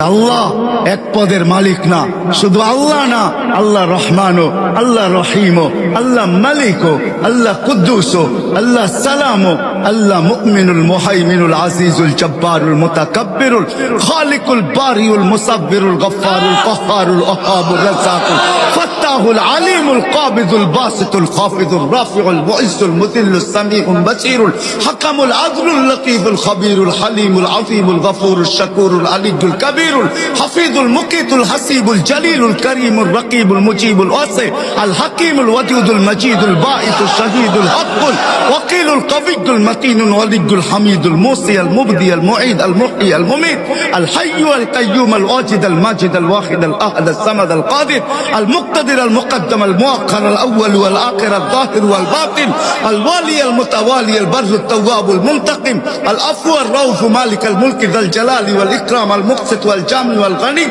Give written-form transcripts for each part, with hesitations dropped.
আল্লাহ এক পদের মালিক না, শুধু আল্লাহ না, আল্লাহ রহমানও, আল্লাহ রহিমও, আল্লাহ মালিকও, আল্লাহ কুদ্দুসও, আল্লাহ সালামও, আল্লাহ মুমিনুল মুহাইমিনুল আজিজুল জব্বারুল মুতাকাব্বিরুল খালিকুল বারিউল মুসাব্বিরুল গফফারুল কহ্হারুল ওহাবুর রাজ্জাকুল ফাত্তাহুল আলিমুল কাবিদুল বাসিতুল খাফিদুর রাফিউল মুইজ্জুল মুযিল্লুস সামিউল বাসীরুল হাকামুল আদলুল লতীফুল খবীরুল হালিমুল আযীমুল গফুরুশ শাকুরুল আলিয়্যুল কাবীরুল হাফিজুল মুকিতুল হাসিবুল জলিলুল করিমুল রকিবুল মুজিবুল ওয়াসি আল হাকিমুল ওয়াদুদুল মজিদুল বাঈসুল শহীদুল হকুল ওয়াকিলুল কবিয়্যুল মতিনুল ওয়ালিয়্যুল হামিদুল মুসি আল মুবদি আল মুঈদ আল মুহয়ি আল মুমীত আল হাইয়্যু আল কাইয়্যুম আল ওয়াজিদ আল মাজিদ আল ওয়াহিদ আল আহাদ আল সামাদ আল কাদির আল মুকতাদির আল মুকদ্দম আল মুআক্খার আল আউয়াল ওয়াল আখির আল যাহির ওয়াল বাতিন আল ওয়ালি আল মুতাওয়ালি আল বাররু আত তাওয়াব আল মুনতাকিম আল আফু আর রাউফ মালিক আল মুলক যাল জালালি ওয়াল ইকরাম আল মুকসিত ওয়াল জামি ওয়াল গনি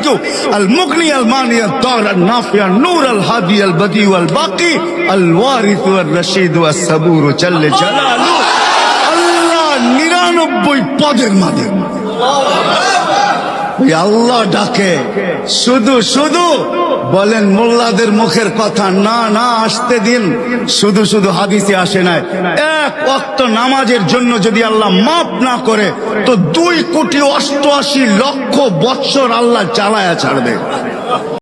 আল মুগনি আল মানি আল দার আল নাফি আল নূর আল হাদি আল বদি ওয়াল বাকি আল ওয়ারিস ওয়াল রশিদ ওয়াস সাবুর জাল্লে জালালু। আল্লাহ 99 পদের মালিক। আল্লাহ ডাকে শুধু শুধু বলেন মোল্লাদের মুখের কথা না, না আসতে দিন। শুধু শুধু হাদিসে আসে নাই, এক ওয়াক্ত নামাজের জন্য যদি আল্লাহ মাফ না করে তো 2,88,00,000 বৎসর আল্লাহ চালায়া ছাড়বে।